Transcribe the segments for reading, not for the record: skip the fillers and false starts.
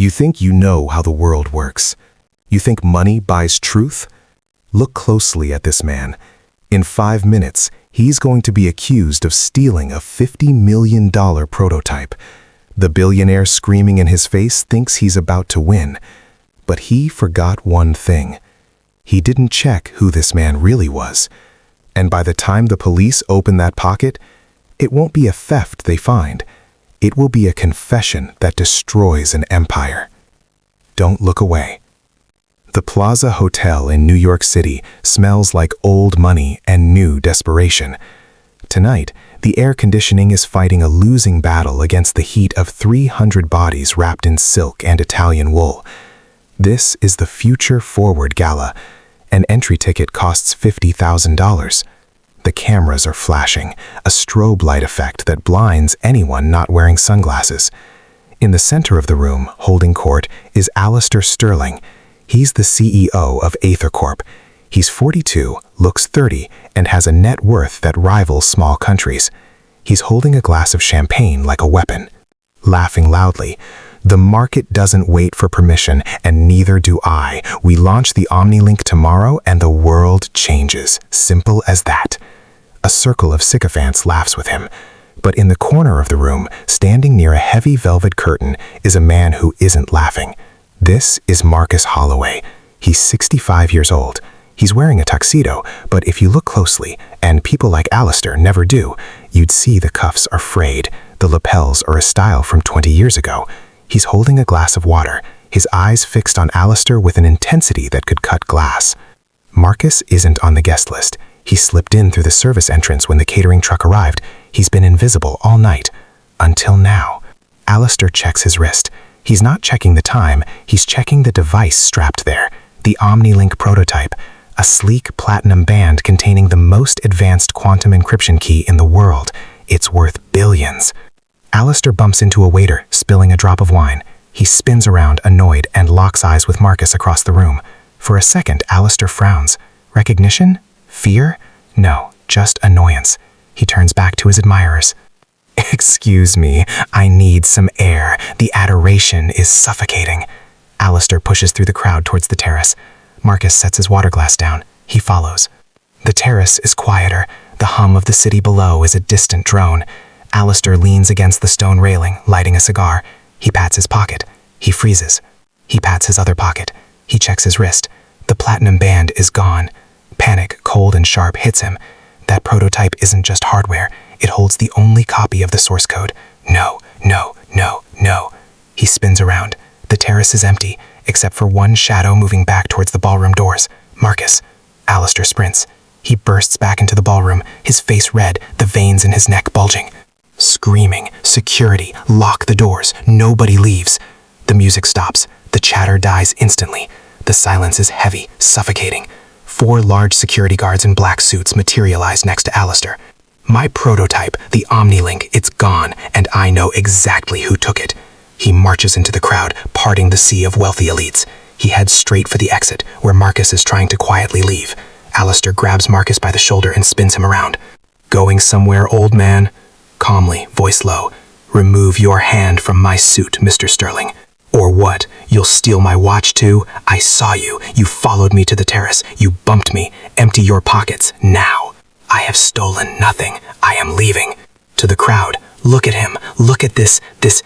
You think you know how the world works. You think money buys truth? Look closely at this man. In 5 minutes, he's going to be accused of stealing a $50 million prototype. The billionaire screaming in his face thinks he's about to win. But he forgot one thing. He didn't check who this man really was. And by the time the police open that pocket, it won't be a theft they find. It will be a confession that destroys an empire. Don't look away. The Plaza Hotel in New York City smells like old money and new desperation. Tonight, the air conditioning is fighting a losing battle against the heat of 300 bodies wrapped in silk and Italian wool. This is the Future Forward Gala. An entry ticket costs $50,000. The cameras are flashing, a strobe light effect that blinds anyone not wearing sunglasses. In the center of the room, holding court, is Alistair Sterling. He's the CEO of Aether Corp. He's 42, looks 30, and has a net worth that rivals small countries. He's holding a glass of champagne like a weapon. Laughing loudly, "The market doesn't wait for permission, and neither do I. We launch the OmniLink tomorrow, and the world changes. Simple as that." A circle of sycophants laughs with him. But in the corner of the room, standing near a heavy velvet curtain, is a man who isn't laughing. This is Marcus Holloway. He's 65 years old. He's wearing a tuxedo, but if you look closely, and people like Alistair never do, you'd see the cuffs are frayed. The lapels are a style from 20 years ago. He's holding a glass of water, his eyes fixed on Alistair with an intensity that could cut glass. Marcus isn't on the guest list. He slipped in through the service entrance when the catering truck arrived. He's been invisible all night. Until now. Alistair checks his wrist. He's not checking the time, he's checking the device strapped there. The OmniLink prototype. A sleek platinum band containing the most advanced quantum encryption key in the world. It's worth billions. Alistair bumps into a waiter, spilling a drop of wine. He spins around, annoyed, and locks eyes with Marcus across the room. For a second, Alistair frowns. Recognition? Fear? No, just annoyance. He turns back to his admirers. "Excuse me, I need some air. The adoration is suffocating." Alistair pushes through the crowd towards the terrace. Marcus sets his water glass down. He follows. The terrace is quieter. The hum of the city below is a distant drone. Alistair leans against the stone railing, lighting a cigar. He pats his pocket. He freezes. He pats his other pocket. He checks his wrist. The platinum band is gone. Panic, cold and sharp, hits him. That prototype isn't just hardware. It holds the only copy of the source code. No, no, no, no. He spins around. The terrace is empty, except for one shadow moving back towards the ballroom doors. Marcus. Alistair sprints. He bursts back into the ballroom, his face red, the veins in his neck bulging. Screaming, "Security, lock the doors, nobody leaves." The music stops. The chatter dies instantly. The silence is heavy, suffocating. 4 large security guards in black suits materialize next to Alistair. "My prototype, the OmniLink, it's gone, and I know exactly who took it." He marches into the crowd, parting the sea of wealthy elites. He heads straight for the exit, where Marcus is trying to quietly leave. Alistair grabs Marcus by the shoulder and spins him around. "Going somewhere, old man?" Calmly, voice low. "Remove your hand from my suit, Mr. Sterling. Or what? You'll steal my watch too? I saw you. You followed me to the terrace. You bumped me. Empty your pockets, now." "I have stolen nothing. I am leaving." To the crowd, "Look at him. Look at this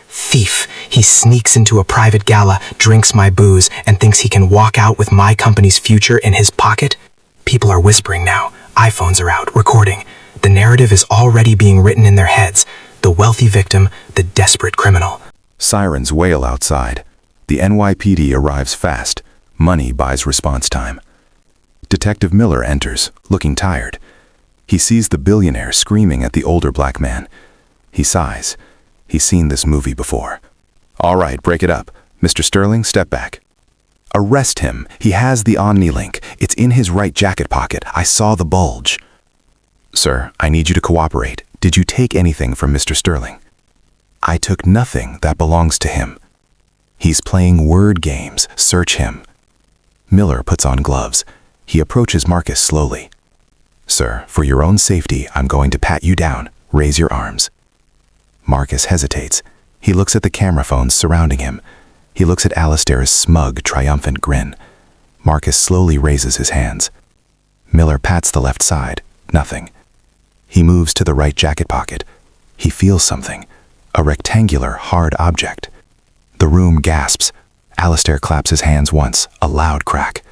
thief. He sneaks into a private gala, drinks my booze, and thinks he can walk out with my company's future in his pocket." People are whispering now. iPhones are out, recording. The narrative is already being written in their heads. The wealthy victim, the desperate criminal. Sirens wail outside. The NYPD arrives fast. Money buys response time. Detective Miller enters, looking tired. He sees the billionaire screaming at the older black man. He sighs. He's seen this movie before. "All right, break it up. Mr. Sterling, step back." "Arrest him. He has the OmniLink. It's in his right jacket pocket. I saw the bulge." "Sir, I need you to cooperate. Did you take anything from Mr. Sterling?" "I took nothing that belongs to him." "He's playing word games. Search him." Miller puts on gloves. He approaches Marcus slowly. "Sir, for your own safety, I'm going to pat you down. Raise your arms." Marcus hesitates. He looks at the camera phones surrounding him. He looks at Alistair's smug, triumphant grin. Marcus slowly raises his hands. Miller pats the left side. Nothing. He moves to the right jacket pocket. He feels something. A rectangular, hard object. The room gasps. Alistair claps his hands once. A loud crack.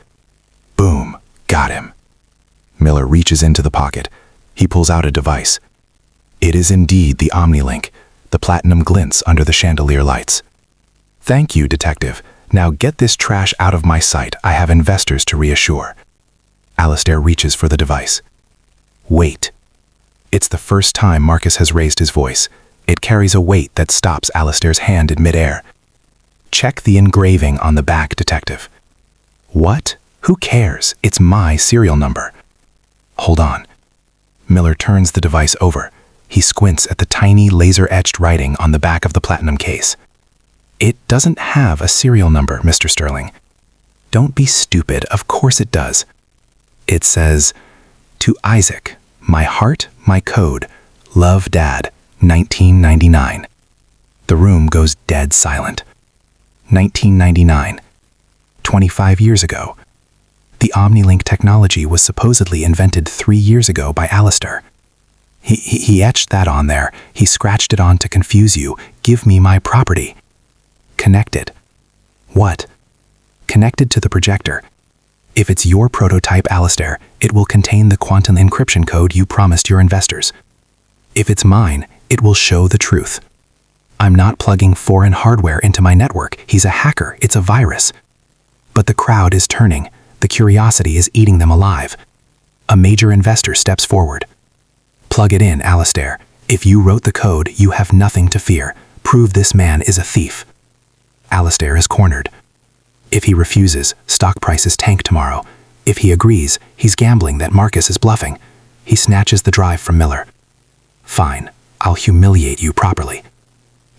Boom. Got him. Miller reaches into the pocket. He pulls out a device. It is indeed the Omnilink. The platinum glints under the chandelier lights. Thank you, Detective. Now get this trash out of my sight. I have investors to reassure. Alistair reaches for the device. Wait. It's the first time Marcus has raised his voice. It carries a weight that stops Alistair's hand in midair. Check the engraving on the back, Detective. What? Who cares? It's my serial number. Hold on. Miller turns the device over. He squints at the tiny laser-etched writing on the back of the platinum case. It doesn't have a serial number, Mr. Sterling. Don't be stupid. Of course it does. It says, "To Isaac, my heart, my code. Love, Dad, 1999. The room goes dead silent. 1999. 25 years ago. The Omnilink technology was supposedly invented 3 years ago by Alistair. He etched that on there. He scratched it on to confuse you. Give me my property. Connected. What? Connected to the projector. If it's your prototype, Alistair, it will contain the quantum encryption code you promised your investors. If it's mine, it will show the truth. I'm not plugging foreign hardware into my network. He's a hacker. It's a virus. But the crowd is turning. The curiosity is eating them alive. A major investor steps forward. Plug it in, Alistair. If you wrote the code, you have nothing to fear. Prove this man is a thief. Alistair is cornered. If he refuses, stock prices tank tomorrow. If he agrees, he's gambling that Marcus is bluffing. He snatches the drive from Miller. Fine, I'll humiliate you properly.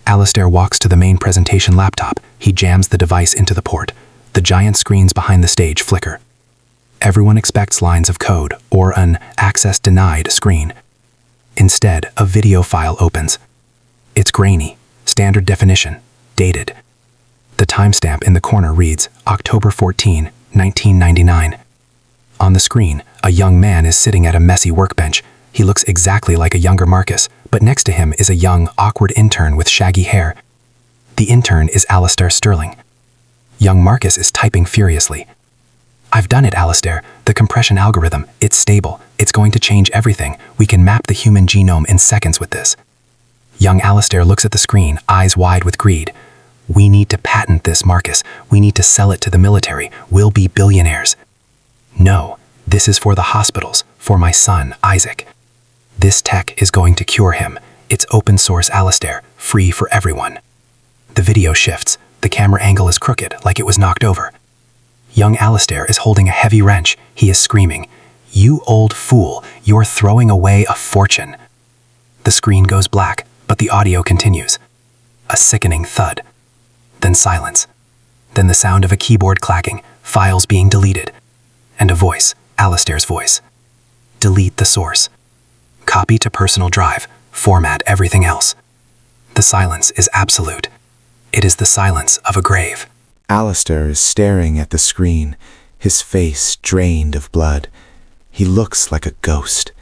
Alistair walks to the main presentation laptop. He jams the device into the port. The giant screens behind the stage flicker. Everyone expects lines of code or an access denied screen. Instead, a video file opens. It's grainy, standard definition, dated. The timestamp in the corner reads October 14, 1999. On the screen, a young man is sitting at a messy workbench. He looks exactly like a younger Marcus, but next to him is a young, awkward intern with shaggy hair. The intern is Alistair Sterling. Young Marcus is typing furiously. I've done it, Alistair. The compression algorithm. It's stable. It's going to change everything. We can map the human genome in seconds with this. Young Alistair looks at the screen, eyes wide with greed. We need to patent this, Marcus. We need to sell it to the military. We'll be billionaires. No, this is for the hospitals, for my son, Isaac. This tech is going to cure him. It's open source, Alistair, free for everyone. The video shifts. The camera angle is crooked, like it was knocked over. Young Alistair is holding a heavy wrench. He is screaming, "You old fool, you're throwing away a fortune." The screen goes black, but the audio continues. A sickening thud. Then silence. Then the sound of a keyboard clacking, files being deleted. And a voice, Alistair's voice. Delete the source. Copy to personal drive. Format everything else. The silence is absolute. It is the silence of a grave. Alistair is staring at the screen, his face drained of blood. He looks like a ghost.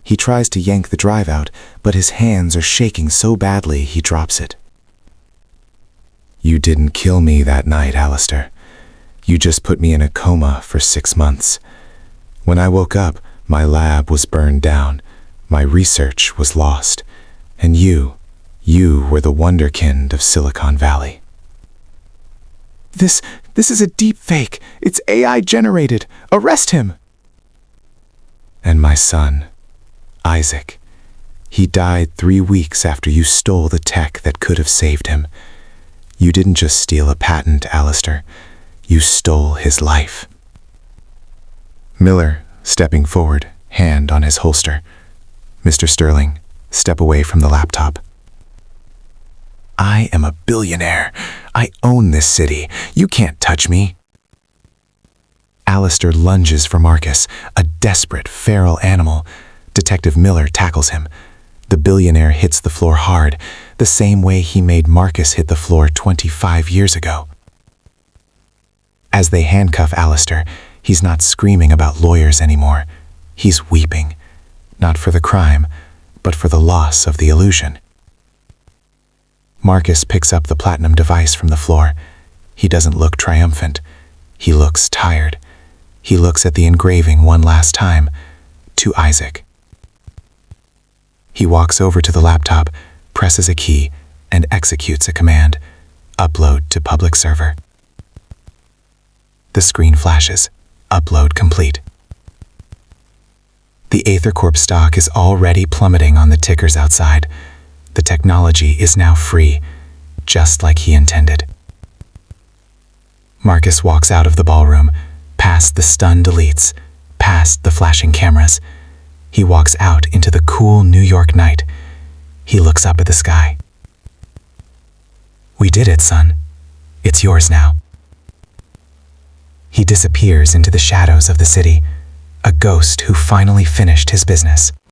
He tries to yank the drive out, but his hands are shaking so badly he drops it. You didn't kill me that night, Alistair. You just put me in a coma for 6 months. When I woke up, my lab was burned down, my research was lost, and you were the wonderkind of Silicon Valley. This is a deep fake. It's AI generated. Arrest him! And my son, Isaac, he died 3 weeks after you stole the tech that could have saved him. You didn't just steal a patent, Alistair. You stole his life. Miller, stepping forward, hand on his holster. Mr. Sterling, step away from the laptop. I am a billionaire. I own this city. You can't touch me. Alistair lunges for Marcus, a desperate, feral animal. Detective Miller tackles him. The billionaire hits the floor hard. the same way he made Marcus hit the floor 25 years ago. As they handcuff Alistair, he's not screaming about lawyers anymore. He's weeping, not for the crime, but for the loss of the illusion. Marcus picks up the platinum device from the floor. He doesn't look triumphant. He looks tired. He looks at the engraving one last time, to Isaac. He walks over to the laptop, presses a key, and executes a command. Upload to public server. The screen flashes. Upload complete. The Aether Corp stock is already plummeting on the tickers outside. The technology is now free, just like he intended. Marcus walks out of the ballroom, past the stunned elites, past the flashing cameras. He walks out into the cool New York night. He looks up at the sky. "We did it, son. It's yours now." He disappears into the shadows of the city, a ghost who finally finished his business.